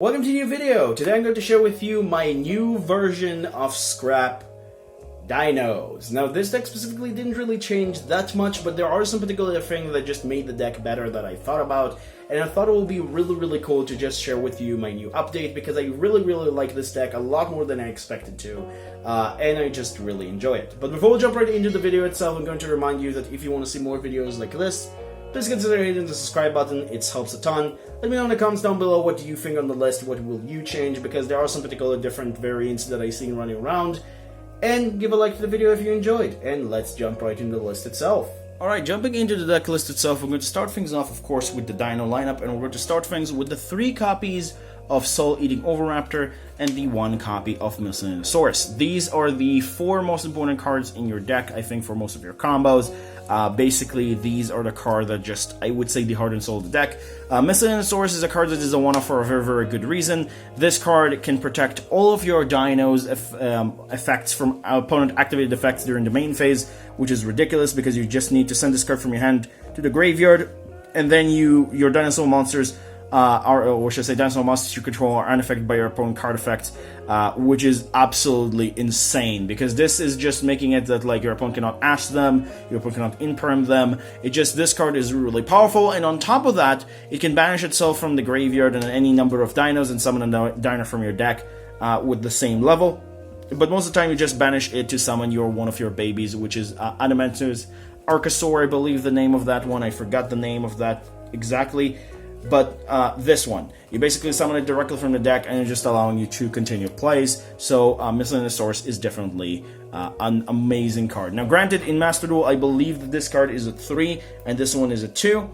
Welcome to a new video. Today I'm going to share with you my new version of Scrap Dinos. Now this deck specifically didn't really change that much, but there are some particular things that just made the deck better that I thought about, and I thought it would be really cool to just share with you my new update because I really like this deck a lot more than I expected to, and I just really enjoy it. But before we jump right into the video itself, I'm going to remind you that if you want to see more videos like this, please consider hitting the subscribe button, it helps a ton. Let me know in the comments down below what do you think on the list, what will you change, because there are some particular different variants that I see running around. And give a like to the video if you enjoyed, and let's jump right into the list itself. Alright, jumping into the deck list itself, we're going to start things off, of course, with the Dino lineup, and we're going to start things with the 3 copies of Soul-Eating Oviraptor and the 1 copy of Miscellaneous. These are the 4 most important cards in your deck, I think, for most of your combos. Basically, these are the cards that just, I would say, the heart and soul of the deck. Miscellaneous is a card that is a one-off for a very good reason. This card can protect all of your Dino's effects from opponent activated effects during the main phase, which is ridiculous because you just need to send this card from your hand to the graveyard, and then your Dinosaur monsters or should I say dinosaur monsters you control are unaffected by your opponent card effects, which is absolutely insane, because this is just making it that like your opponent cannot ash them, your opponent cannot imperm them. This card is really powerful, and on top of that, it can banish itself from the graveyard and any number of dinos and summon a dino from your deck with the same level. But most of the time you just banish it to summon one of your babies, which is Adamantus Archosaur, I believe the name of that one. I forgot the name of that exactly. But this one, you basically summon it directly from the deck, and it's just allowing you to continue plays. So Miscellaneous is definitely an amazing card. Now granted, in Master Duel, I believe that this card is a 3, and this one is a 2.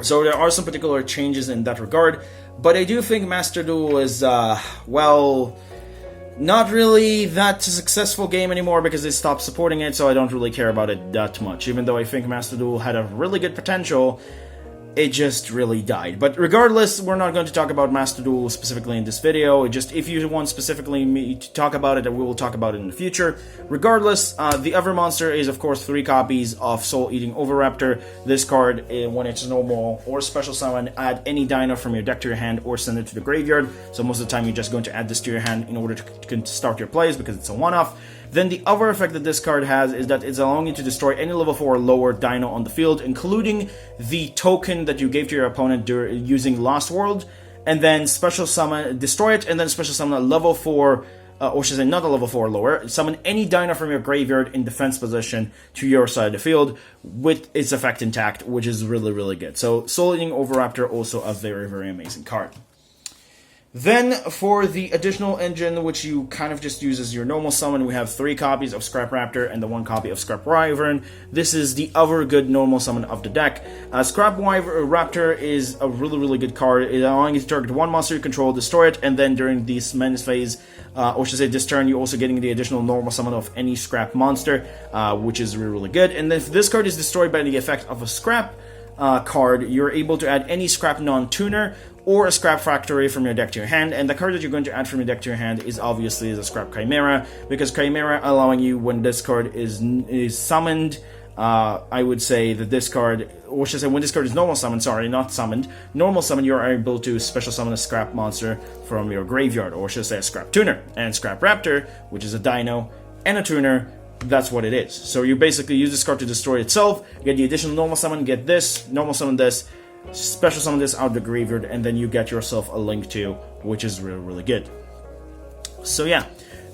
So there are some particular changes in that regard. But I do think Master Duel is, well, not really that successful game anymore because they stopped supporting it, so I don't really care about it that much. Even though I think Master Duel had a really good potential, it just really died. But regardless, we're not going to talk about Master Duel specifically in this video. If you want specifically me to talk about it, we will talk about it in the future. Regardless, the other monster is, of course, 3 copies of Soul-Eating Oviraptor. This card, when it's normal or special summon, add any dino from your deck to your hand or send it to the graveyard. So most of the time, you're just going to add this to your hand in order to start your plays because it's a one-off. Then the other effect that this card has is that it's allowing you to destroy any level 4 or lower dino on the field, including the token that you gave to your opponent using Lost World, and then special summon, destroy it, and then special summon a level 4, or should I say not a level 4 or lower, summon any dino from your graveyard in defense position to your side of the field with its effect intact, which is really good. So Soul-Eating Oviraptor, also a very amazing card. Then, for the additional engine, which you kind of just use as your normal summon, we have 3 copies of Scrap Raptor and the 1 copy of Scrap Wyvern. This is the other good normal summon of the deck. Scrap Raptor is a really good card. It's allowing you to target 1 monster you control, destroy it, and then during this men's phase, or should I say this turn, you're also getting the additional normal summon of any Scrap monster, which is really good. And then if this card is destroyed by the effect of a Scrap card, you're able to add any Scrap non-tuner or a Scrap Factory from your deck to your hand, and the card that you're going to add from your deck to your hand is obviously the Scrap Chimera, because Chimera allowing you, when this card is summoned, I would say that this card, or should I say when this card is normal summon, sorry, not summoned, normal summon, you're able to special summon a Scrap monster from your graveyard, or should I say a Scrap Tuner, and Scrap Raptor, which is a dino and a tuner, that's what it is. So you basically use this card to destroy itself, get the additional normal summon, get this, normal summon this, special summon this out of the graveyard, and then you get yourself a Link 2, which is really good. So yeah,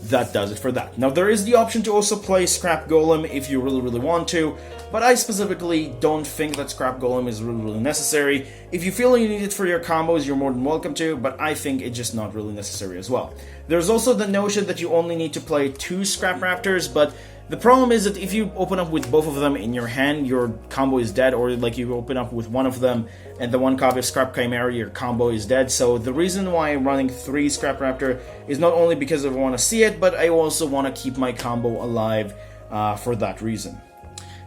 that does it for that. Now there is the option to also play Scrap Golem if you really want to, but I specifically don't think that Scrap Golem is really necessary. If you feel you need it for your combos, you're more than welcome to, but I think it's just not really necessary as well. There's also the notion that you only need to play 2 Scrap Raptors, but the problem is that if you open up with both of them in your hand, your combo is dead, or like you open up with one of them and the 1 copy of Scrap Chimera, your combo is dead. So the reason why I'm running 3 Scrap Raptor is not only because I want to see it, but I also want to keep my combo alive for that reason.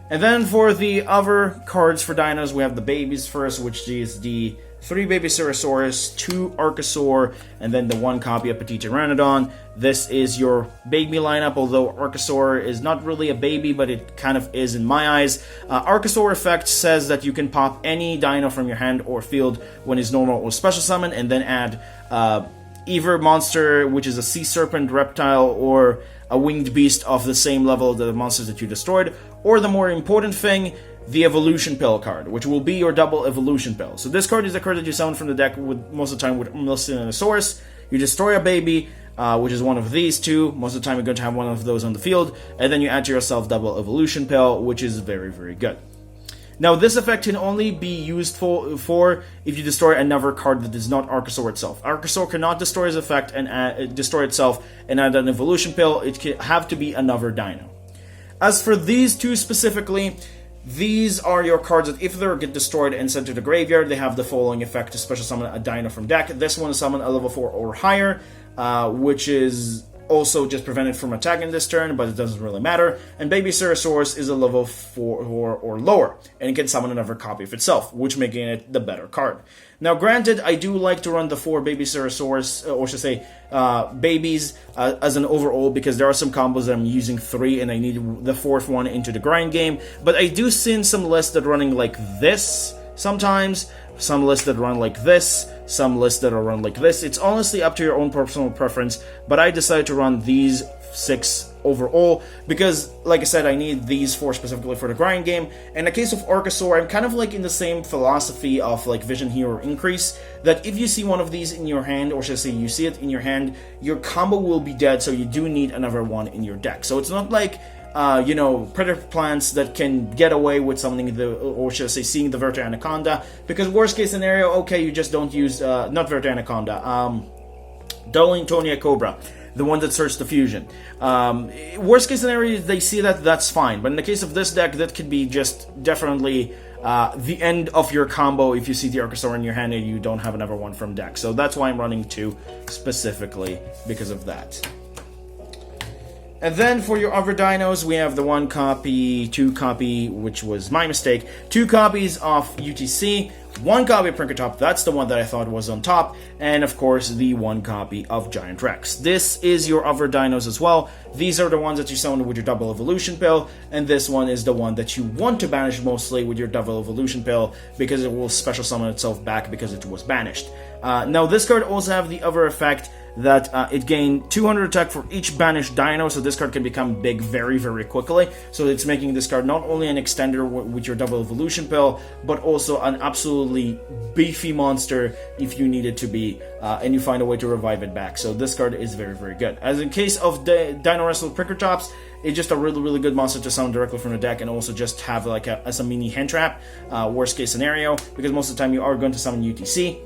And then for the other cards for dinos, we have the babies first, which is the 3 Baby Ceratosaurus, 2 Archosaur, and then the 1 copy of Petit Pteranodon. This is your baby lineup, although Archosaur is not really a baby, but it kind of is in my eyes. Archosaur effect says that you can pop any dino from your hand or field when it's normal or special summon, and then add either monster, which is a sea serpent, reptile, or a winged beast of the same level of the monsters that you destroyed, or the more important thing, the Evolution Pill card, which will be your double Evolution Pill. So this card is the card that you summon from the deck with most of the time with Milsinosaurus. You destroy a baby, which is one of these two. Most of the time you're going to have one of those on the field, and then you add to yourself double Evolution Pill, which is very, very good. Now, this effect can only be used for if you destroy another card that is not Archosaur itself. Archosaur cannot destroy its effect and destroy itself and add an Evolution Pill. It can have to be another dino. As for these two specifically, these are your cards that if they get destroyed and sent to the graveyard, they have the following effect to special summon a dino from deck. This one is summon a level 4 or higher, which is also just prevented from attacking this turn, but it doesn't really matter. And Baby Ceratosaurus is a level 4 or lower, and it can summon another copy of itself, which making it the better card. Now, granted, I do like to run the 4 Baby Ceratosaurus, or should I say, babies, as an overall, because there are some combos that I'm using 3, and I need the 4th one into the grind game. But I do see some lists that are running like this sometimes, some lists that run like this, some lists that are run like this. It's honestly up to your own personal preference, but I decided to run these 6 overall because, like I said, I need these 4 specifically for the grind game. In the case of Archosaur, I'm kind of like in the same philosophy of like Vision Hero Increase, that if you see one of these in your hand, or should I say you see it in your hand, your combo will be dead, so you do need another one in your deck. So it's not like predator plants that can get away with summoning or should I say, seeing the Verta Anaconda, because worst case scenario, okay, you just don't use, not Verta Anaconda, Dolintonia Cobra, the one that searched the fusion. Worst case scenario, they see that, that's fine, but in the case of this deck, that could be just definitely the end of your combo if you see the Archosaur in your hand and you don't have another one from deck. So that's why I'm running 2 specifically, because of that. And then for your other dinos, we have the 1 copy, 2 copy, which was my mistake, 2 copies of UTC, 1 copy of Prinkertop, that's the one that I thought was on top, and of course the 1 copy of Giant Rex. This is your other dinos as well. These are the ones that you summon with your double Evolution Pill, and this one is the one that you want to banish mostly with your double Evolution Pill, because it will special summon itself back because it was banished. Now this card also have the other effect that it gained 200 attack for each banished dino, so this card can become big very, very quickly. So it's making this card not only an extender with your double Evolution Pill, but also an absolutely beefy monster if you need it to be, and you find a way to revive it back. So this card is very, very good. As in case of the Dino Wrestle Prinkertops, it's just a really, really good monster to summon directly from the deck, and also just have like as a mini hand trap, worst case scenario, because most of the time you are going to summon UTC.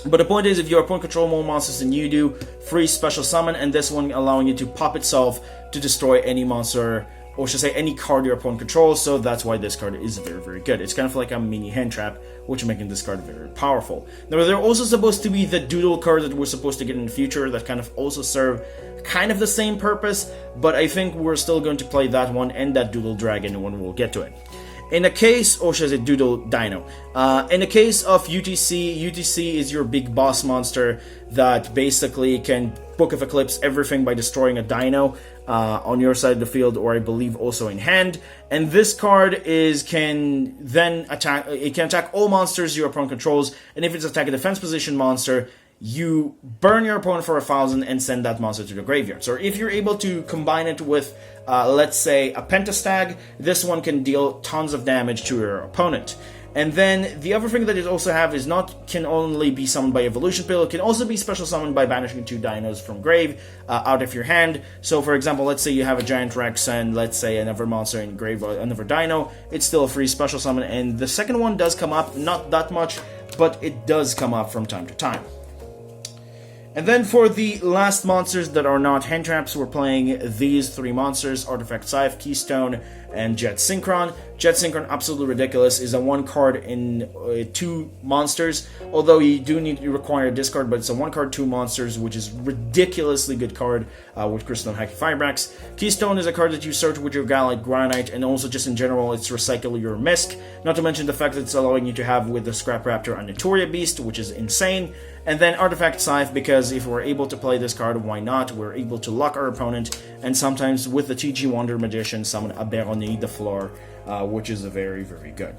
But the point is, if your opponent control more monsters than you do, free special summon, and this one allowing you to pop itself to destroy any monster, or should I say any card your opponent controls, so that's why this card is very, very good. It's kind of like a mini hand trap, which is making this card very powerful. Now, there are also supposed to be the Doodle card that we're supposed to get in the future that kind of also serve kind of the same purpose, but I think we're still going to play that one and that Doodle Dragon when we'll get to it. In the case, or should I say Doodle Dino, in the case of UTC, UTC is your big boss monster that basically can Book of Eclipse everything by destroying a dino on your side of the field, or I believe also in hand. And this card can then attack. It can attack all monsters your opponent controls, and if it's attack a defense position monster, you burn your opponent for 1,000 and send that monster to the graveyard. So if you're able to combine it with, let's say, a Pentastag, this one can deal tons of damage to your opponent. And then the other thing that it also have is can only be summoned by Evolution Pill, it can also be special summoned by banishing 2 dinos from grave out of your hand. So for example, let's say you have a Giant Rex and let's say another monster in grave, another dino, it's still a free special summon, and the second one does come up, not that much, but it does come up from time to time. And then for the last monsters that are not hand traps, we're playing these 3 monsters, Artifact Scythe, Keystone, and Jet Synchron. Jet Synchron, absolutely ridiculous, is a 1 card in 2 monsters, although you do require a discard, but it's a 1 card 2 monsters, which is ridiculously good card with Crystal and Hacky Firebrax. Keystone is a card that you search with your Galite Granite, and also just in general it's recycle your Misk, not to mention the fact that it's allowing you to have with the Scrap Raptor a Notoria Beast, which is insane. And then Artifact Scythe, because if we're able to play this card, why not? We're able to lock our opponent, and sometimes with the TG Wonder Magician summon a Baronne de Fleur, which is very, very good.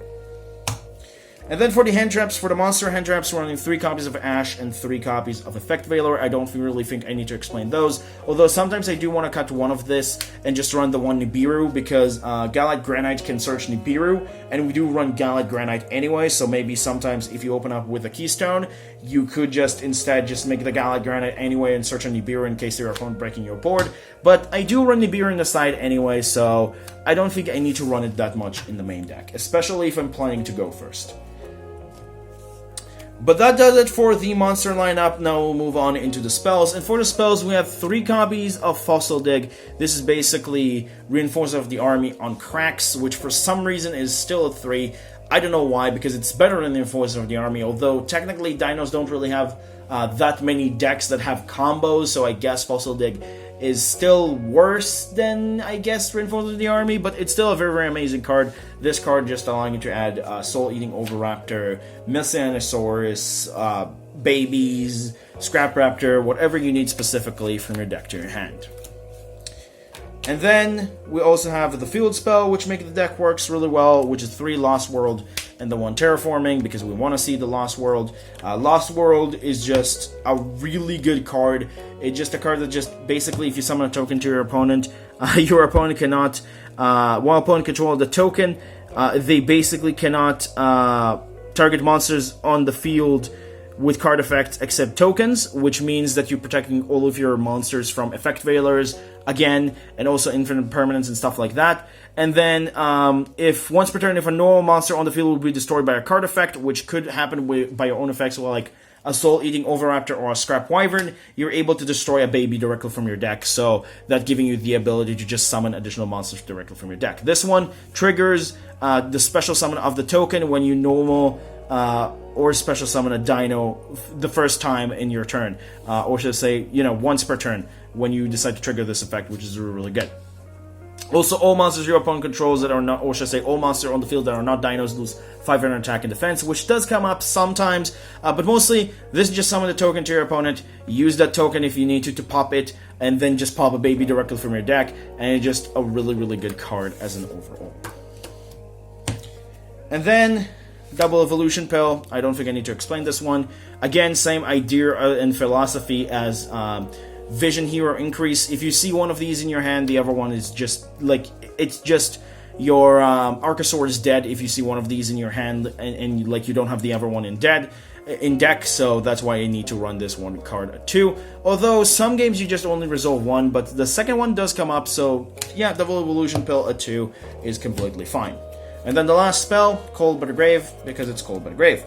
And then for the hand traps, for the monster hand traps, we're running 3 copies of Ash and 3 copies of Effect Veiler. I don't really think I need to explain those, although sometimes I do want to cut one of this and just run the one Nibiru, because Galite Granite can search Nibiru, and we do run Galite Granite anyway, so maybe sometimes if you open up with a Keystone, you could just instead just make the Galite Granite anyway and search on Nibiru in case your opponent breaking your board. But I do run Nibiru in the side anyway, so I don't think I need to run it that much in the main deck, especially if I'm planning to go first. But that does it for the monster lineup. Now we'll move on into the spells. And for the spells, we have 3 copies of Fossil Dig. This is basically Reinforcer of the Army on cracks, which for some reason is still a 3. I don't know why, because it's better than the Reinforcer of the Army, although technically dinos don't really have that many decks that have combos, so I guess Fossil Dig is still worse than, I guess, Reinforcer of the Army, but it's still a very, very amazing card. This card just allowing you to add Soul-Eating Oviraptor, Messianosaurus, babies, Scrap Raptor, whatever you need specifically from your deck to your hand. And then we also have the Field Spell, which makes the deck works really well, which is 3 Lost World and the 1 Terraforming, because we want to see the Lost World. Lost World is just a really good card. It's just a card that just basically, if you summon a token to your opponent cannot, while opponent controls the token, they basically cannot target monsters on the field with card effects except tokens, which means that you're protecting all of your monsters from Effect Veilers, again, and also infinite permanence and stuff like that. And then, if once per turn, if a normal monster on the field will be destroyed by a card effect, which could happen by your own effects, like a Soul-Eating Oviraptor or a Scrap Wyvern, you're able to destroy a baby directly from your deck, so that giving you the ability to just summon additional monsters directly from your deck. This one triggers the special summon of the token when you normal or special summon a dino the first time in your turn, or should I say, once per turn when you decide to trigger this effect, which is really, really good. Also, all monsters your opponent controls that are not, or should I say, all monsters on the field that are not dinos lose 500 attack and defense, which does come up sometimes, but mostly this is just summon the token to your opponent, use that token if you need to pop it, and then just pop a baby directly from your deck, and it's just a really, really good card as an overall. And then Double Evolution Pill, I don't think I need to explain this one. Again, same idea and philosophy as Vision Hero Increase. If you see one of these in your hand, the other one is just like, it's just your Archosaur is dead if you see one of these in your hand, and like you don't have the other one in deck, so that's why I need to run this one card at 2. Although some games you just only resolve 1, but the second one does come up, so yeah, Double Evolution Pill at 2 is completely fine. And then the last spell, Cold by the Grave, because it's Cold by the Grave.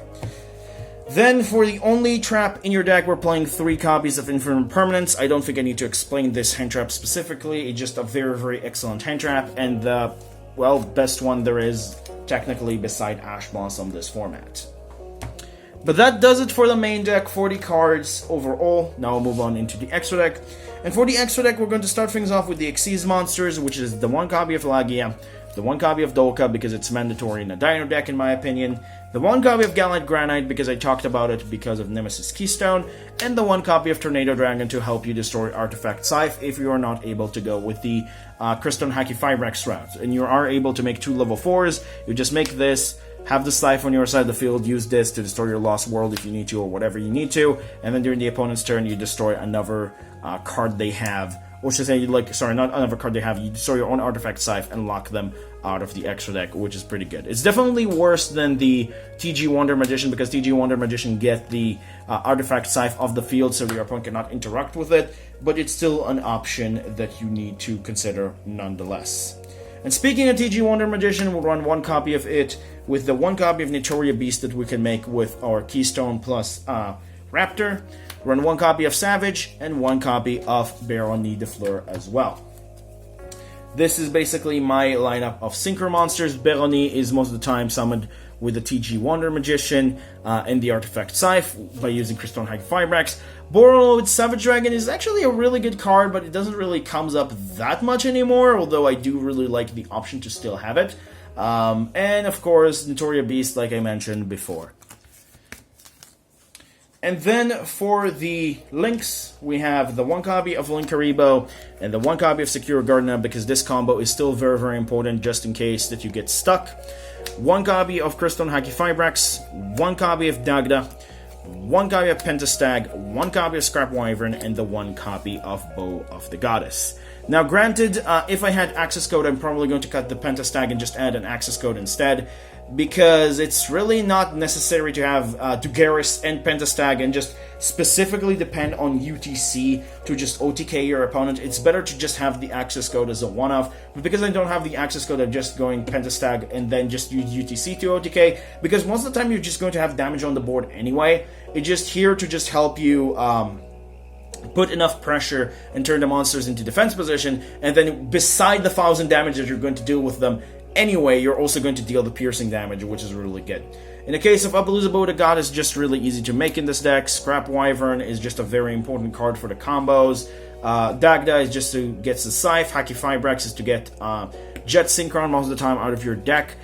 Then, for the only trap in your deck, we're playing 3 copies of Infinite Permanence. I don't think I need to explain this hand trap specifically. It's just a very, very excellent hand trap, and the, well, best one there is, technically, beside Ash Blossom this format. But that does it for the main deck, 40 cards overall. Now we'll move on into the extra deck. And for the extra deck, we're going to start things off with the Xyz monsters, which is the 1 copy of Lagia, the 1 copy of Dolka, because it's mandatory in a Dino deck in my opinion, the 1 copy of Galite Granite, because I talked about it because of Nemesis Keystone, and the 1 copy of Tornado Dragon to help you destroy Artifact Scythe if you are not able to go with the Crystal and Hacky Firebrax route. And you are able to make 2 level 4s, you just make this, have the Scythe on your side of the field, use this to destroy your Lost World if you need to, or whatever you need to, and then during the opponent's turn you destroy another card they have, or should I say, like, sorry, not another card they have, you destroy your own Artifact Scythe and lock them out of the extra deck, which is pretty good. It's definitely worse than the TG Wonder Magician, because TG Wonder Magician get the Artifact Scythe off the field so your opponent cannot interact with it, but it's still an option that you need to consider nonetheless. And speaking of TG Wonder Magician, we'll run 1 copy of it with the 1 copy of Notoria Beast that we can make with our Keystone plus Raptor. Run 1 copy of Savage and 1 copy of Baronne de Fleur as well. This is basically my lineup of Synchro monsters. Beroni is most of the time summoned with the TG Wonder Magician and the Artifact Scythe by using Crystal Hag Firebrax. Borreload Savage Dragon is actually a really good card, but it doesn't really comes up that much anymore, although I do really like the option to still have it. And of course, Notoria Beast, like I mentioned before. And then for the links, we have the 1 copy of Linkaribo and the 1 copy of Secure Gardena, because this combo is still very, very important just in case that you get stuck. 1 copy of Crystal Haki Firebrax, 1 copy of Dagda, 1 copy of Pentastag, 1 copy of Scrap Wyvern, and the 1 copy of Bow of the Goddess. Now granted, if I had access code, I'm probably going to cut the Pentastag and just add an access code instead, because it's really not necessary to have Dugaris and Pentastag and just specifically depend on UTC to just OTK your opponent. It's better to just have the access code as a one-off, but because I don't have the access code, I'm just going Pentastag and then just use UTC to OTK, because most of the time you're just going to have damage on the board anyway. It's just here to just help you put enough pressure and turn the monsters into defense position, and then beside the 1000 damage that you're going to deal with them anyway, you're also going to deal the piercing damage, which is really good. In the case of Appaloosa Bow of the Goddess, it's just really easy to make in this deck. Scrap Wyvern is just a very important card for the combos. Dagda is just to get the Scythe. Haki Firebrax is to get Jet Synchron most of the time out of your deck,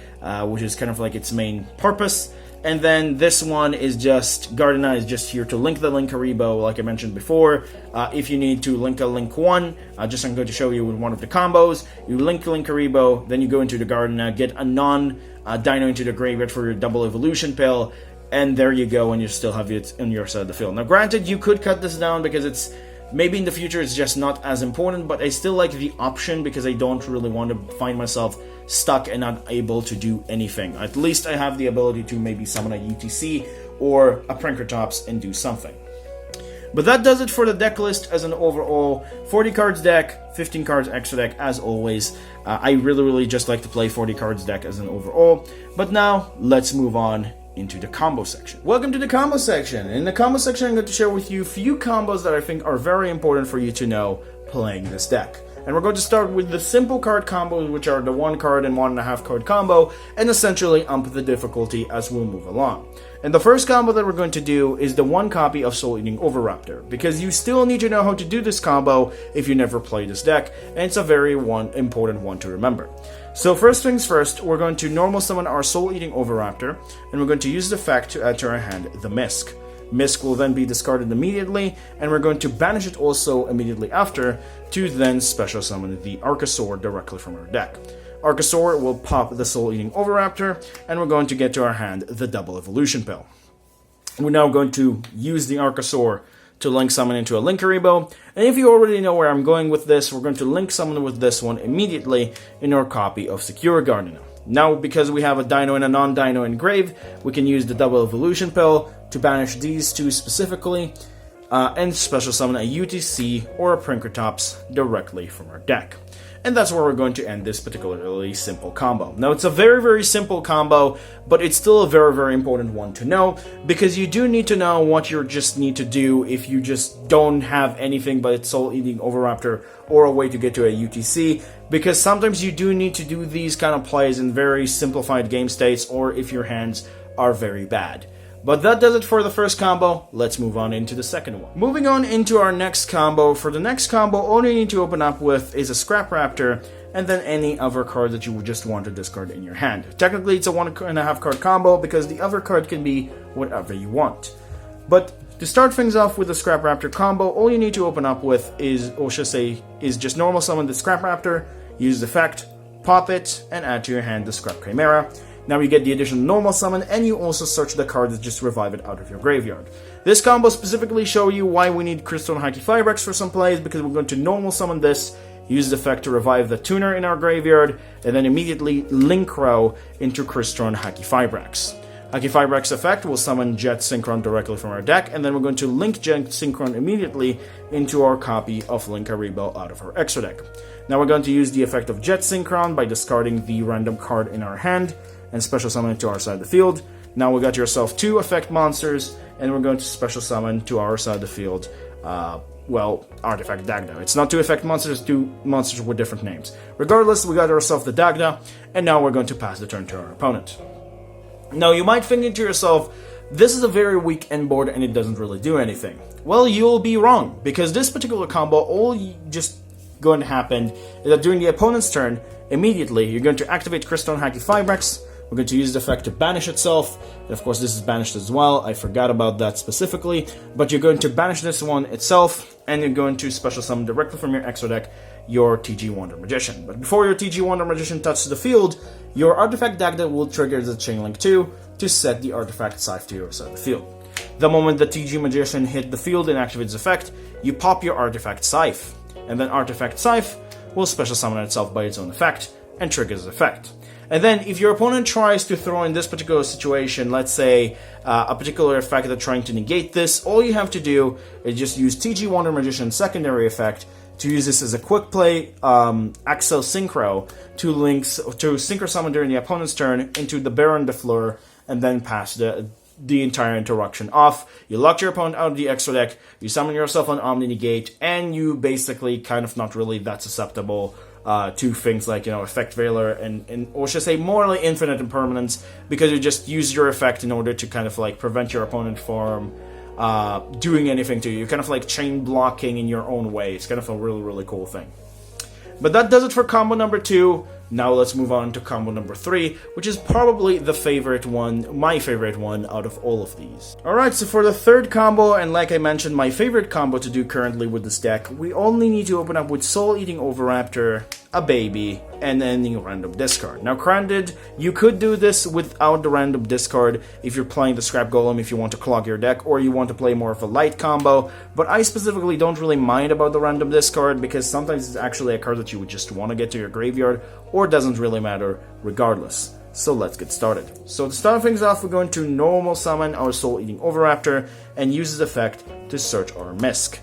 which is kind of like its main purpose. And then this one is just, Gardena is just here to link the Linkaribo, like I mentioned before. If you need to link a Link 1, just I'm going to show you with one of the combos. You link Linkaribo, then you go into the Gardena, get a non-Dino into the graveyard for your double evolution pill, and there you go, and you still have it on your side of the field. Now granted, you could cut this down because it's, maybe in the future it's just not as important, but I still like the option because I don't really want to find myself stuck and not able to do anything. At least I have the ability to maybe summon a UTC or a Prankertops and do something. But that does it for the deck list as an overall 40 cards deck, 15 cards extra deck as always. I really just like to play 40 cards deck as an overall. But now let's move on into the combo section. Welcome to the combo section. In the combo section, I'm going to share with you a few combos that I think are very important for you to know playing this deck. And we're going to start with the simple card combos, which are the 1 card and 1.5 card combo, and essentially up the difficulty as we'll move along. And the first combo that we're going to do is the 1 copy of Soul Eating Oviraptor, because you still need to know how to do this combo if you never played this deck, and it's a very important one to remember. So first things first, we're going to normal summon our Soul Eating Oviraptor, and we're going to use the effect to add to our hand the Misk. Misk will then be discarded immediately, and we're going to banish it also immediately after, to then special summon the Archosaur directly from our deck. Archosaur will pop the Soul Eating Oviraptor, and we're going to get to our hand the Double Evolution Pill. We're now going to use the Archosaur to link summon into a Linkaribo, and if you already know where I'm going with this, we're going to link summon with this one immediately in our copy of Secure Gardena. Now, because we have a Dino and a non-Dino in grave, we can use the Double Evolution Pill to banish these two specifically, and special summon a UTC or a Prankertops directly from our deck. And that's where we're going to end this particularly simple combo. Now, it's a very simple combo, but it's still a very important one to know, because you do need to know what you just need to do if you just don't have anything but Soul Eating Oviraptor or a way to get to a UTC, because sometimes you do need to do these kind of plays in very simplified game states, or if your hands are very bad. But that does it for the first combo. Let's move on into the second one. Moving on into our next combo. For the next combo, all you need to open up with is a Scrap Raptor, and then any other card that you would just want to discard in your hand. Technically, it's a 1.5 card combo, because the other card can be whatever you want. But to start things off with the Scrap Raptor combo, all you need to open up with is, or should say, is just normal summon the Scrap Raptor, use the effect, pop it, and add to your hand the Scrap Chimera. Now you get the additional normal summon, and you also search the card that just revive it out of your graveyard. This combo specifically show you why we need Crystal and Haki Firebrax for some plays, because we're going to normal summon this, use the effect to revive the tuner in our graveyard, and then immediately link row into Crystal and Haki Firebrax. Haki Firebrax effect will summon Jet Synchron directly from our deck, and then we're going to link Jet Synchron immediately into our copy of Linkaribo out of our extra deck. Now we're going to use the effect of Jet Synchron by discarding the random card in our hand, and special summon it to our side of the field. Now we got yourself 2 effect monsters, and we're going to special summon to our side of the field, Artifact Dagda. It's not two effect monsters, two monsters with different names. Regardless, we got ourselves the Dagda, and now we're going to pass the turn to our opponent. Now, you might think to yourself, this is a very weak end board and it doesn't really do anything. Well, you'll be wrong, because this particular combo, just going to happen is that during the opponent's turn, immediately, you're going to activate Crystone Haki Fibrex. We're going to use the effect to banish itself. And of course, this is banished as well. I forgot about that specifically. But you're going to banish this one itself, and you're going to special summon directly from your extra deck your TG Wonder Magician. But before your TG Wonder Magician touches the field, your Artifact Dagda will trigger the Chain Link 2 to set the Artifact Scythe to your side of the field. The moment the TG Magician hit the field and activates the effect, you pop your Artifact Scythe. And then Artifact Scythe will special summon itself by its own effect and triggers the effect. And then if your opponent tries to throw in this particular situation, let's say a particular effect that's trying to negate this, all you have to do is just use TG Wonder Magician's secondary effect to use this as a quick play Axel Synchro to Synchro summon during the opponent's turn into the Baron de Fleur and then pass the entire interaction off. You lock your opponent out of the extra deck, you summon yourself on Omni Negate, and you basically kind of not really that susceptible to things like, Effect Veiler and or should I say more like Infinite Impermanence, because you just use your effect in order to kind of like prevent your opponent from doing anything to you. You're kind of like chain blocking in your own way. It's kind of a really, really cool thing. But that does it for combo number 2. Now let's move on to combo number 3, which is probably the favorite one, my favorite one out of all of these. Alright, so for the third combo, and like I mentioned, my favorite combo to do currently with this deck, we only need to open up with Soul Eating Oviraptor, a baby, and ending random discard. Now granted, you could do this without the random discard if you're playing the Scrap Golem, if you want to clog your deck, or you want to play more of a light combo, but I specifically don't really mind about the random discard, because sometimes it's actually a card that you would just want to get to your graveyard, or doesn't really matter regardless. So let's get started. So to start things off, we're going to normal summon our Soul Eating Oviraptor and use its effect to search our Misk.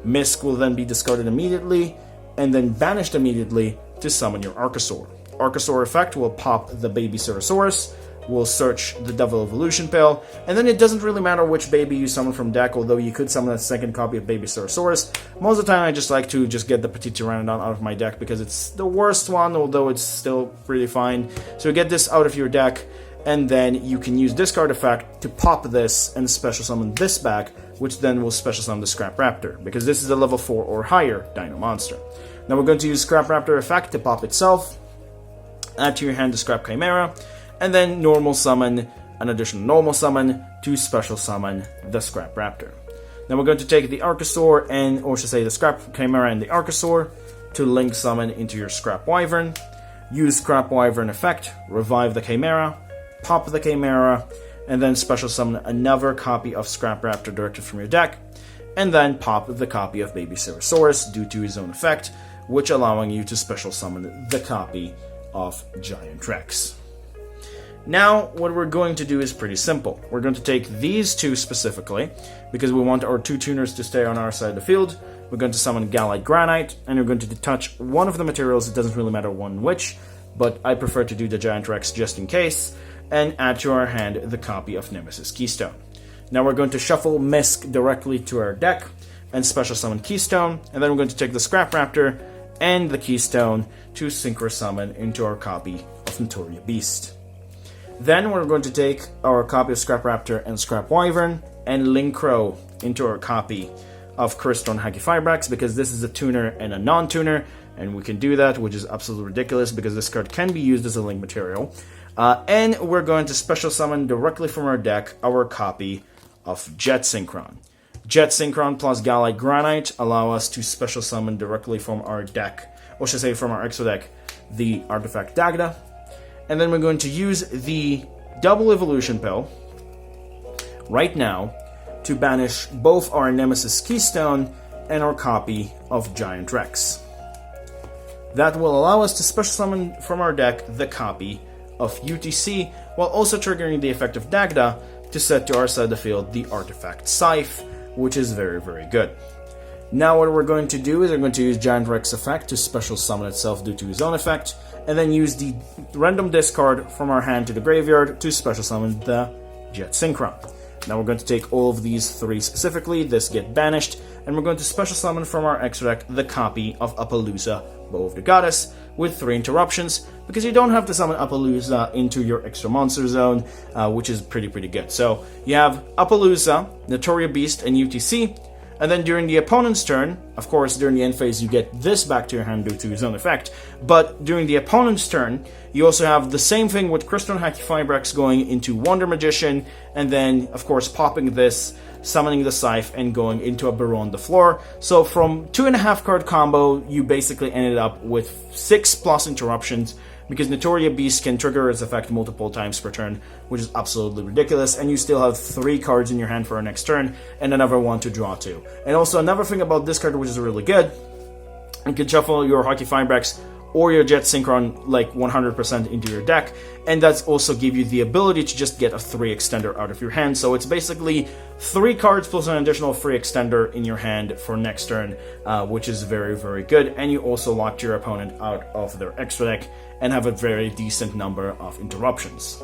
Misk will then be discarded immediately and then banished immediately to summon your Archosaur. Archosaur effect will pop the baby Ceratosaurus, will search the Devil Evolution Pail, and then it doesn't really matter which baby you summon from deck, although you could summon a second copy of baby Ceratosaurus. Most of the time I just like to just get the Petit Pteranodon out of my deck because it's the worst one, although it's still pretty fine. So you get this out of your deck, and then you can use discard effect to pop this and special summon this back, which then will special summon the Scrap Raptor, because this is a level 4 or higher Dino monster. Now we're going to use Scrap Raptor effect to pop itself, add to your hand the Scrap Chimera, and then normal summon an additional normal summon to special summon the Scrap Raptor. Now we're going to take the Archosaur or should I say the Scrap Chimera and the Archosaur to link summon into your Scrap Wyvern, use Scrap Wyvern effect, revive the Chimera, pop the Chimera, and then special summon another copy of Scrap Raptor directly from your deck, and then pop the copy of Baby Ceratosaurus due to his own effect, which allowing you to special summon the copy of Giant Rex. Now, what we're going to do is pretty simple. We're going to take these two specifically, because we want our two tuners to stay on our side of the field. We're going to summon Galite Granite, and we're going to touch one of the materials, it doesn't really matter which, but I prefer to do the Giant Rex just in case, and add to our hand the copy of Nemesis Keystone. Now we're going to shuffle Misk directly to our deck, and special summon Keystone, and then we're going to take the Scrap Raptor and the Keystone to synchro summon into our copy of Notoria Beast. Then we're going to take our copy of Scrap Raptor and Scrap Wyvern and Linkro into our copy of Crystone Haki Fibrex, because this is a tuner and a non-tuner, and we can do that, which is absolutely ridiculous because this card can be used as a link material. And we're going to special summon directly from our deck our copy of Jet Synchron. Jet Synchron plus Galite Granite allow us to special summon directly from our deck, or should I say from our extra deck, the Artifact Dagda. And then we're going to use the Double Evolution Pill right now to banish both our Nemesis Keystone and our copy of Giant Rex. That will allow us to special summon from our deck the copy of UTC, while also triggering the effect of Dagda to set to our side of the field the Artifact Scythe, which is very, very good. Now what we're going to do is we're going to use Giant Rex effect to special summon itself due to his own effect, and then use the random discard from our hand to the graveyard to special summon the Jet Synchron. Now we're going to take all of these 3 specifically, this get banished, and we're going to special summon from our extra deck the copy of Appaloosa, Bow of the Goddess, with 3 interruptions, because you don't have to summon Appaloosa into your extra monster zone, which is pretty good. So you have Appaloosa, Notoria Beast, and UTC, and then during the opponent's turn, of course during the end phase you get this back to your hand due to his own effect, but during the opponent's turn, you also have the same thing with Crystal Hacky Fibrax going into Wonder Magician, and then of course popping this, summoning the Scythe, and going into a Baron the Floor. So from 2.5 card combo, you basically ended up with 6+ interruptions, because Notoria Beast can trigger its effect multiple times per turn, which is absolutely ridiculous, and you still have 3 cards in your hand for our next turn, and another one to draw to. And also another thing about this card which is really good, you can shuffle your Hacky Fibrax or your Jet Synchron like 100% into your deck, and that's also give you the ability to just get a 3 extender out of your hand. So it's basically 3 cards plus an additional 3 extender in your hand for next turn, which is very good, and you also locked your opponent out of their extra deck and have a very decent number of interruptions.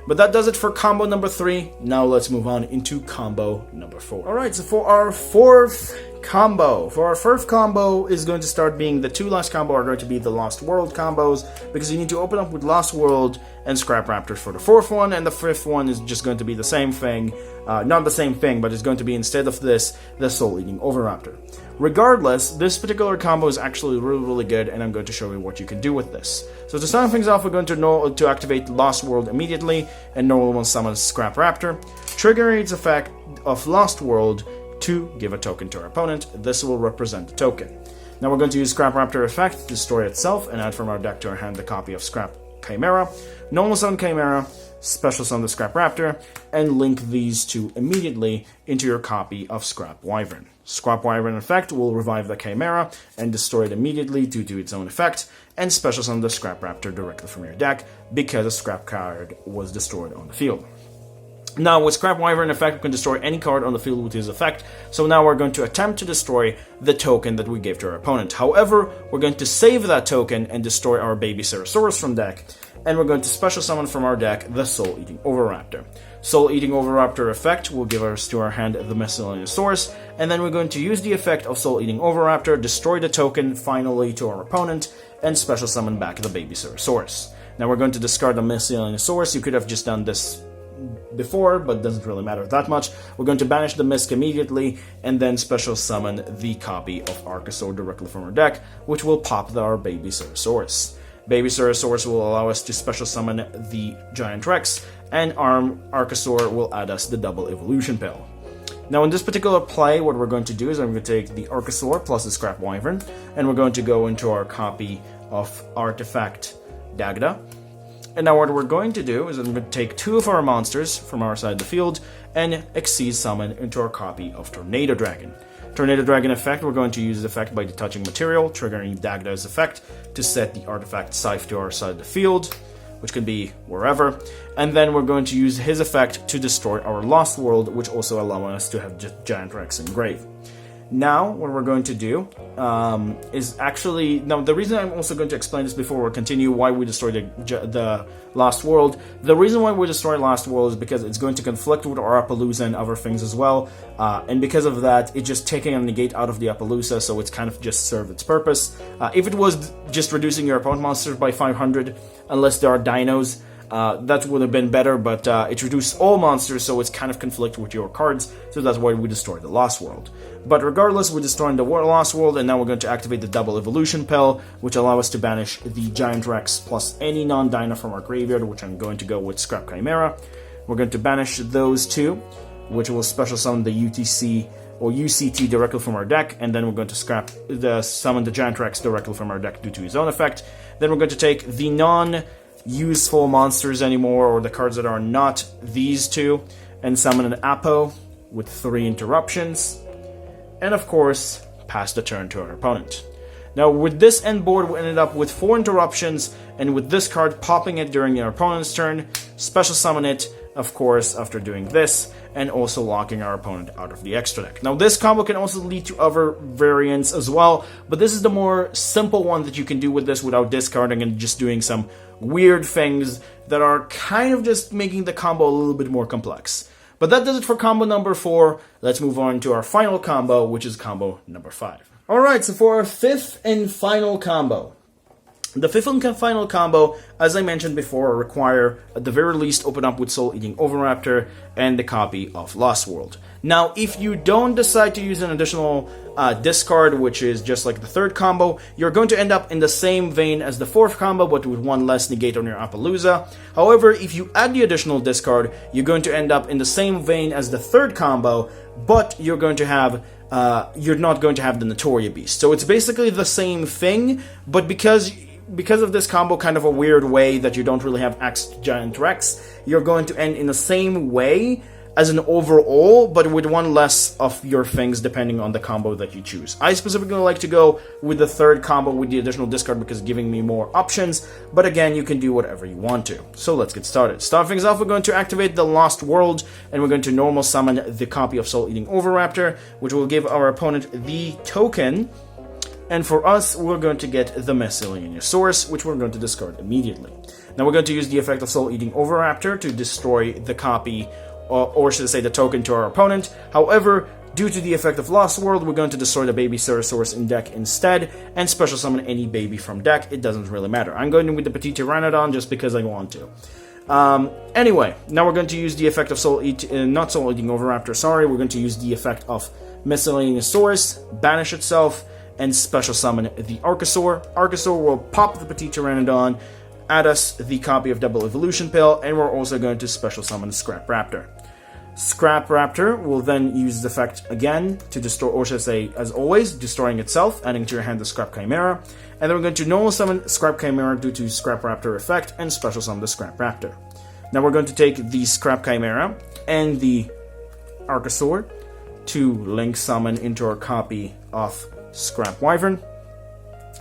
But that does it for combo number 3. Now let's move on into combo number 4. Alright, so for our 4th combo. For our 4th combo is going to start being the 2 last combo are going to be the Lost World combos, because you need to open up with Lost World and Scrap Raptors for the 4th one, and the 5th one is just going to be the same thing. Not the same thing, but it's going to be, instead of this, the Soul Eating Overraptor. Regardless, this particular combo is actually really good, and I'm going to show you what you can do with this. So to start things off, we're going to activate Lost World immediately, and normal one summons Scrap Raptor, triggering its effect of Lost World to give a token to our opponent. This will represent the token. Now we're going to use Scrap Raptor effect to destroy itself, and add from our deck to our hand the copy of Scrap Chimera, normal summon Chimera, special summon the Scrap Raptor, and link these 2 immediately into your copy of Scrap Wyvern. Scrap Wyvern effect will revive the Chimera and destroy it immediately due to its own effect, and special summon the Scrap Raptor directly from your deck because a Scrap card was destroyed on the field. Now, with Scrap Wyvern effect, we can destroy any card on the field with his effect, so now we're going to attempt to destroy the token that we gave to our opponent. However, we're going to save that token and destroy our Baby Ceratosaurus from deck, and we're going to special summon from our deck the Soul Eating Overraptor. Soul Eating Overraptor effect will give us to our hand the Miscellaneous Source, and then we're going to use the effect of Soul Eating Overraptor, destroy the token finally to our opponent, and special summon back the Baby Ceratosaurus. Now we're going to discard the Miscellaneous Source. You could have just done this before, but it doesn't really matter that much. We're going to banish the Misc immediately, and then special summon the copy of Archosaur directly from our deck, which will pop our Baby Ceratosaurus. Baby Ceratosaurus will allow us to special summon the Giant Rex, and Archosaur will add us the double evolution pill. Now in this particular play, what we're going to do is I'm going to take the Archosaur plus the Scrap Wyvern, and we're going to go into our copy of Artifact Dagda. And now what we're going to do is I'm going to take 2 of our monsters from our side of the field and Exceed Summon into our copy of Tornado Dragon. Tornado Dragon effect, we're going to use the effect by detaching material, triggering Dagda's effect to set the artifact Scythe to our side of the field, which could be wherever, and then we're going to use his effect to destroy our Lost World, which also allows us to have Giant Rex in grave. Now, what we're going to do is actually... Now, the reason I'm also going to explain this before we continue why we destroy the Lost World. The reason why we destroy Lost World is because it's going to conflict with our Appaloosa and other things as well. And because of that, it's just taking a negate out of the Appaloosa, so it's kind of just served its purpose. If it was just reducing your opponent monsters by 500, unless there are dinos, that would have been better, but it reduced all monsters, so it's kind of conflict with your cards, so that's why we destroyed the Lost World. But regardless, we're destroying the Lost World, and now we're going to activate the Double Evolution Pill, which allow us to banish the Giant Rex plus any non-dino from our graveyard, which I'm going to go with Scrap Chimera. We're going to banish those 2, which will special summon the UTC or UCT directly from our deck, and then we're going to summon the Giant Rex directly from our deck due to his own effect. Then we're going to take the non-useful monsters anymore, or the cards that are not these 2, and summon an Apo with 3 interruptions, and of course, pass the turn to our opponent. Now, with this end board, we ended up with 4 interruptions, and with this card popping it during our opponent's turn, special summon it, of course, after doing this, and also locking our opponent out of the extra deck. Now, this combo can also lead to other variants as well, but this is the more simple one that you can do with this without discarding and just doing some weird things that are kind of just making the combo a little bit more complex. But that does it for combo number 4. Let's move on to our final combo, which is combo number 5. Alright, so for our 5th and final combo. The 5th and final combo, as I mentioned before, require at the very least open up with Soul Eating Oviraptor and the copy of Lost World. Now, if you don't decide to use an additional discard, which is just like the 3rd combo, you're going to end up in the same vein as the 4th combo, but with 1 less negate on your Appaloosa. However, if you add the additional discard, you're going to end up in the same vein as the 3rd combo, but you're going to have you're not going to have the Notoria Beast. So it's basically the same thing, but because of this combo kind of a weird way that you don't really have Axe Giant Rex, you're going to end in the same way as an overall, but with 1 less of your things depending on the combo that you choose. I specifically like to go with the 3rd combo with the additional discard because it's giving me more options, but again, you can do whatever you want to. So let's get started. Start things off, we're going to activate the Lost World, and we're going to normal summon the copy of Soul Eating Oviraptor, which will give our opponent the token. And for us, we're going to get the Miscellaneous Source, which we're going to discard immediately. Now we're going to use the effect of Soul Eating Oviraptor to destroy the copy, or should I say the token, to our opponent. However, due to the effect of Lost World, we're going to destroy the Baby Ceratosaurus in deck instead, and special summon any baby from deck. It doesn't really matter. I'm going with the Petit Pteranodon just because I want to. Anyway, now we're going to use the effect of not Soul Eating Oviraptor, sorry. We're going to use the effect of Miscellaneous Source, banish itself, and special summon the Archosaur. Archosaur will pop the Petit Pteranodon, add us the copy of Double Evolution Pill, and we're also going to special summon Scrap Raptor. Scrap Raptor will then use the effect again to destroy, or should I say, as always, destroying itself, adding to your hand the Scrap Chimera, and then we're going to normal summon Scrap Chimera due to Scrap Raptor effect, and special summon the Scrap Raptor. Now we're going to take the Scrap Chimera and the Archosaur to link summon into our copy of Scrap Wyvern.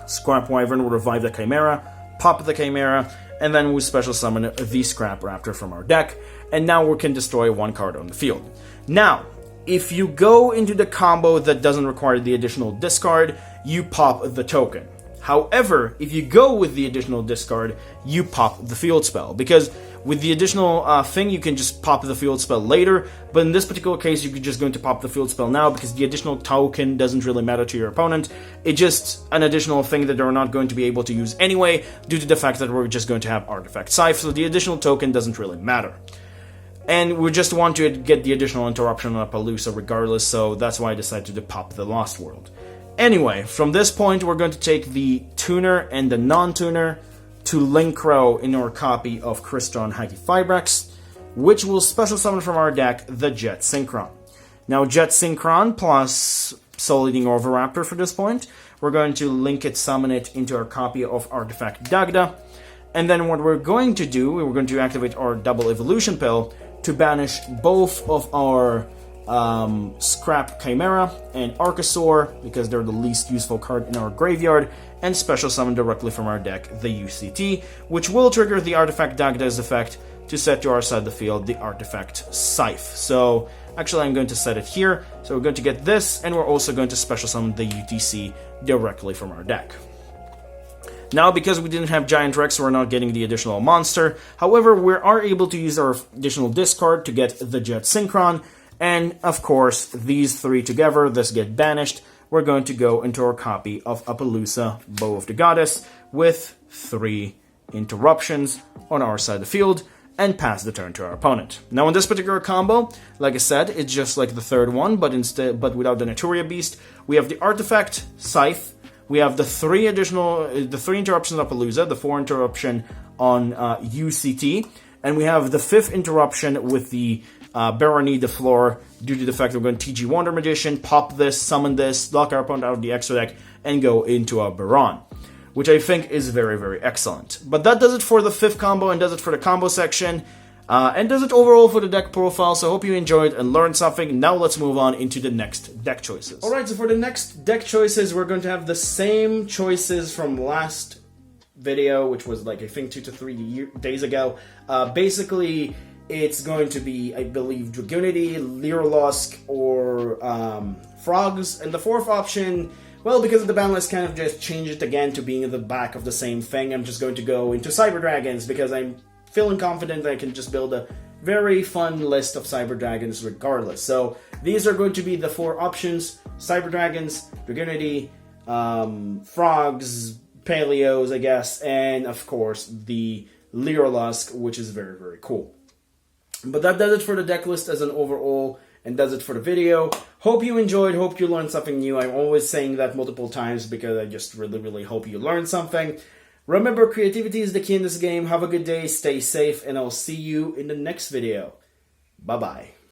Scrap Wyvern will revive the Chimera, pop the Chimera, and then we special summon the Scrap Raptor from our deck, and now we can destroy 1 card on the field. Now, if you go into the combo that doesn't require the additional discard, you pop the token. However, if you go with the additional discard, you pop the field spell, because with the additional thing, you can just pop the field spell later, but in this particular case, you're just going to pop the field spell now, because the additional token doesn't really matter to your opponent. It's just an additional thing that they're not going to be able to use anyway, due to the fact that we're just going to have Artifact Scythe, so the additional token doesn't really matter. And we just want to get the additional interruption on Appaloosa regardless, so that's why I decided to pop the Lost World. Anyway, from this point, we're going to take the Tuner and the Non-Tuner to Linkrow in our copy of Crystron Hytifibrex, which will special summon from our deck the Jet Synchron. Now, Jet Synchron plus Soul Eating Oviraptor for this point, we're going to link it, summon it into our copy of Artifact Dagda, and then what we're going to do, we're going to activate our Double Evolution Pill to banish both of our Scrap Chimera and Archosaur, because they're the least useful card in our graveyard, and special summon directly from our deck the UCT, which will trigger the Artifact Dagda's effect to set to our side of the field the Artifact Scythe. So, actually I'm going to set it here, so we're going to get this, and we're also going to special summon the UTC directly from our deck. Now, because we didn't have Giant Rex, we're not getting the additional monster. However, we are able to use our additional discard to get the Jet Synchron, and of course, these 3 together, this get banished. We're going to go into our copy of Appaloosa, Bow of the Goddess, with 3 interruptions on our side of the field, and pass the turn to our opponent. Now, in this particular combo, like I said, it's just like the 3rd one, but without the Notoria Beast. We have the Artifact Scythe. We have the 3 interruptions on Appaloosa, the 4 interruption on UCT, and we have the 5th interruption with the Barony de Flor, due to the fact that we're going to TG Wonder Magician, pop this, summon this, lock our opponent out of the extra deck, and go into a Baron, which I think is very, very excellent. But that does it for the 5th combo, and does it for the combo section, and does it overall for the deck profile, so I hope you enjoyed and learned something. Now let's move on into the next deck choices. Alright, so for the next deck choices, we're going to have the same choices from last video, which was like, I think 2 to 3 days ago. Basically, it's going to be, I believe, Dragunity, Lyrolosk, or Frogs, and the 4th option, well, because of the ban list kind of just changed it again to being in the back of the same thing, I'm just going to go into Cyber Dragons, because I'm feeling confident that I can just build a very fun list of Cyber Dragons regardless. So these are going to be the 4 options: Cyber Dragons, Dragonity, Frogs, Paleos, I guess, and of course the Lyrilusk, which is very, very cool. But that does it for the deck list as an overall, and does it for the video. Hope you enjoyed, hope you learned something new. I'm always saying that multiple times because I just really, really hope you learned something. Remember, creativity is the key in this game. Have a good day, stay safe, and I'll see you in the next video. Bye-bye.